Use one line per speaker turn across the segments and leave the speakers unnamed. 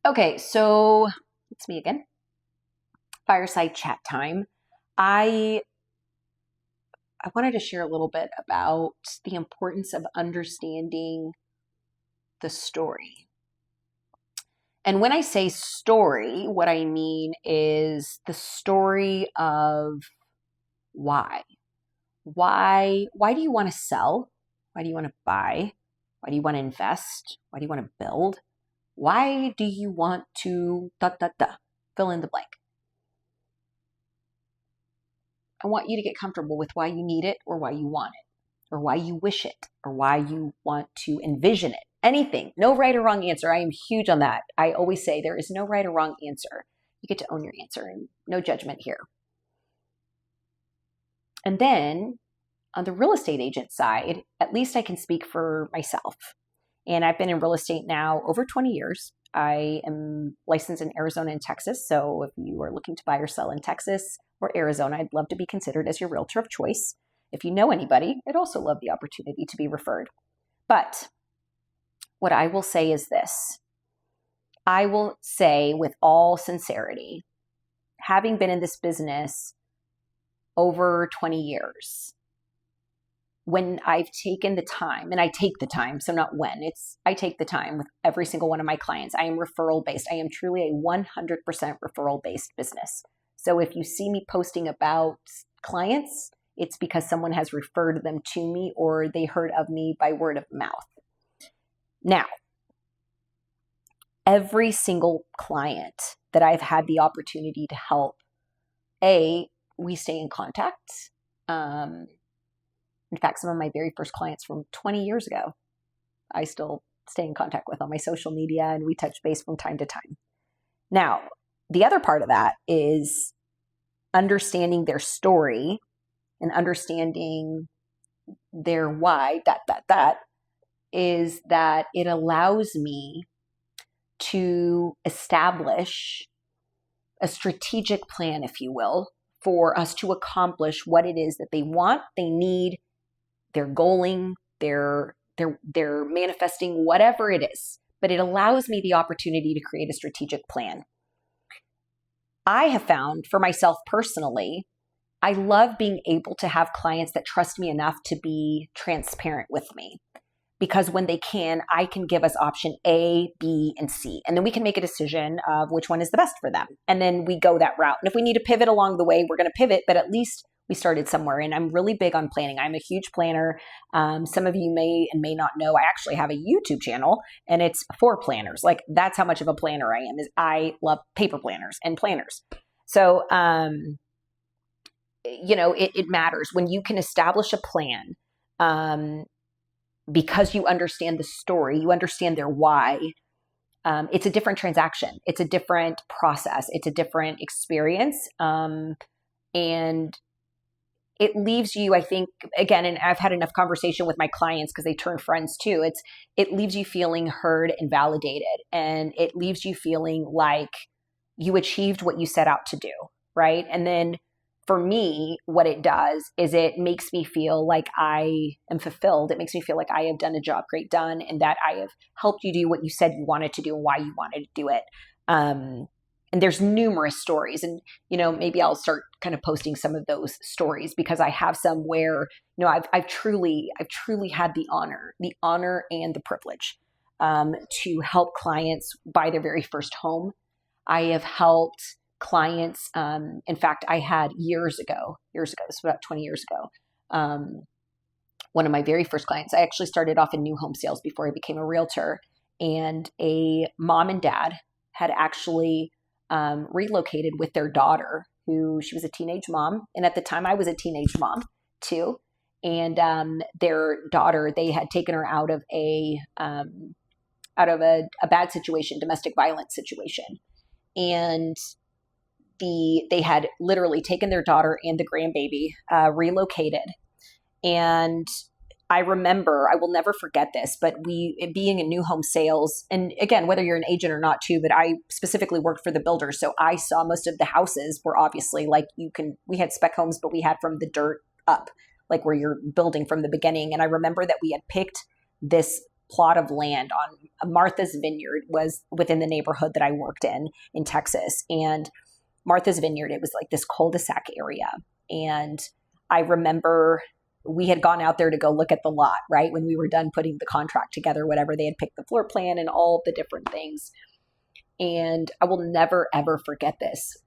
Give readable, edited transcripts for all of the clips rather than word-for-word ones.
Okay, so it's me again. Fireside chat time. I wanted to share a little bit about the importance of understanding the story. And when I say story, what I mean is the story of why. Why do you want to sell? Why do you want to buy? Why do you want to invest? Why do you want to build? Why do you want to fill in the blank? I want you to get comfortable with why you need it or why you want it or why you wish it or why you want to envision it. Anything. No right or wrong answer. I am huge on that. I always say there is no right or wrong answer. You get to own your answer and no judgment here. And then on the real estate agent side, at least I can speak for myself. And I've been in real estate now over 20 years. I am licensed in Arizona and Texas. So if you are looking to buy or sell in Texas or Arizona, I'd love to be considered as your realtor of choice. If you know anybody, I'd also love the opportunity to be referred. But what I will say is this. I will say with all sincerity, having been in this business over 20 years, when I've taken the time, and I take the time, so not when, I take the time with every single one of my clients. I am referral based. I am truly a 100% referral based business. So if you see me posting about clients, it's because someone has referred them to me or they heard of me by word of mouth. Now, every single client that I've had the opportunity to help, we stay in contact. In fact, some of my very first clients from 20 years ago, I still stay in contact with on my social media, and we touch base from time to time. Now, the other part of that is understanding their story and understanding their why, is that it allows me to establish a strategic plan, if you will, for us to accomplish what it is that they want, they need, they're goaling, they're manifesting, whatever it is. But it allows me the opportunity to create a strategic plan. I have found for myself personally, I love being able to have clients that trust me enough to be transparent with me. Because when they can, I can give us option A, B, and C. And then we can make a decision of which one is the best for them. And then we go that route. And if we need to pivot along the way, we're going to pivot, but at least we started somewhere. And I'm really big on planning. I'm a huge planner. Some of you may and may not know, I actually have a YouTube channel and it's for planners. Like that's how much of a planner I am, is I love paper planners and planners. So, it matters when you can establish a plan, because you understand the story, you understand their why. It's a different transaction. It's a different process. It's a different experience. And it leaves you, I think, again, and I've had enough conversation with my clients because they turn friends too. It leaves you feeling heard and validated. And it leaves you feeling like you achieved what you set out to do, right? And then for me, what it does is it makes me feel like I am fulfilled. It makes me feel like I have done a job great done and that I have helped you do what you said you wanted to do and why you wanted to do it. And there's numerous stories, and maybe I'll start kind of posting some of those stories because I have some where I've truly had the honor and the privilege to help clients buy their very first home. I have helped clients. In fact, I had years ago, this was about 20 years ago, one of my very first clients, I actually started off in new home sales before I became a realtor, and a mom and dad had actually relocated with their daughter, who she was a teenage mom. And at the time I was a teenage mom too. And their daughter, they had taken her out of a bad situation, domestic violence situation. And they had literally taken their daughter and the grandbaby, relocated. And I remember, I will never forget this, but being in new home sales, and again, whether you're an agent or not too, but I specifically worked for the builders. So I saw most of the houses were obviously we had spec homes, but we had from the dirt up, like where you're building from the beginning. And I remember that we had picked this plot of land on Martha's Vineyard was within the neighborhood that I worked in Texas. And Martha's Vineyard, it was like this cul-de-sac area. And I remember we had gone out there to go look at the lot, right? When we were done putting the contract together, whatever, they had picked the floor plan and all the different things. And I will never, ever forget this.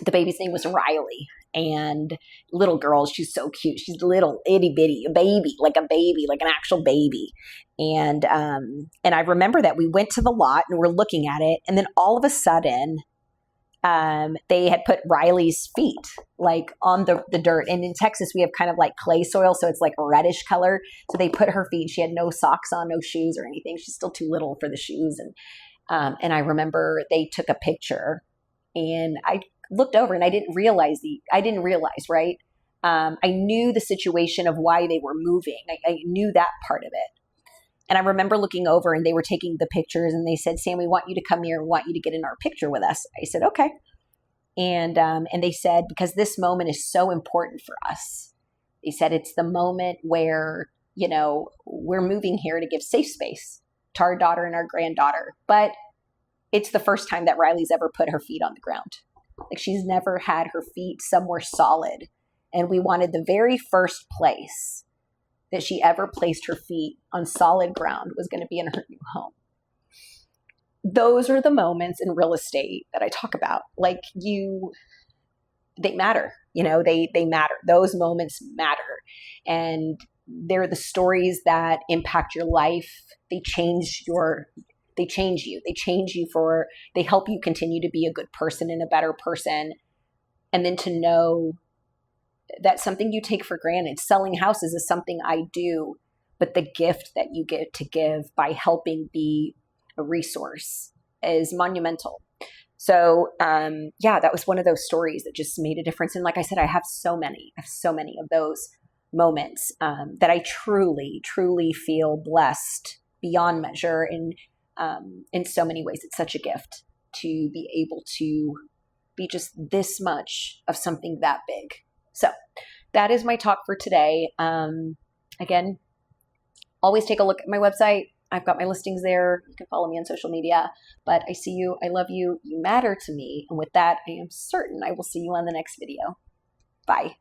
The baby's name was Riley, and little girl, she's so cute. She's little itty bitty, a baby, like an actual baby. And I remember that we went to the lot and we're looking at it. And then all of a sudden, they had put Riley's feet like on the dirt. And in Texas, we have kind of like clay soil. So it's like a reddish color. So they put her feet. She had no socks on, no shoes or anything. She's still too little for the shoes. And I remember they took a picture, and I looked over and I didn't realize, right? I knew the situation of why they were moving. I knew that part of it. And I remember looking over and they were taking the pictures, and they said, "Sam, we want you to come here. We want you to get in our picture with us." I said, "Okay." And they said, because this moment is so important for us. They said, it's the moment where, we're moving here to give safe space to our daughter and our granddaughter. But it's the first time that Riley's ever put her feet on the ground. Like, she's never had her feet somewhere solid. And we wanted the very first place that she ever placed her feet on solid ground was going to be in her new home. Those are the moments in real estate that I talk about. Like, they matter, they matter. Those moments matter. And they're the stories that impact your life. They change you. They help you continue to be a good person and a better person. And then to know that something you take for granted, selling houses is something I do, but the gift that you get to give by helping be a resource is monumental. So, that was one of those stories that just made a difference. And like I said, I have so many of those moments that I truly, truly feel blessed beyond measure. And in so many ways, it's such a gift to be able to be just this much of something that big. So that is my talk for today. Again, always take a look at my website. I've got my listings there. You can follow me on social media. But I see you. I love you. You matter to me. And with that, I am certain I will see you on the next video. Bye.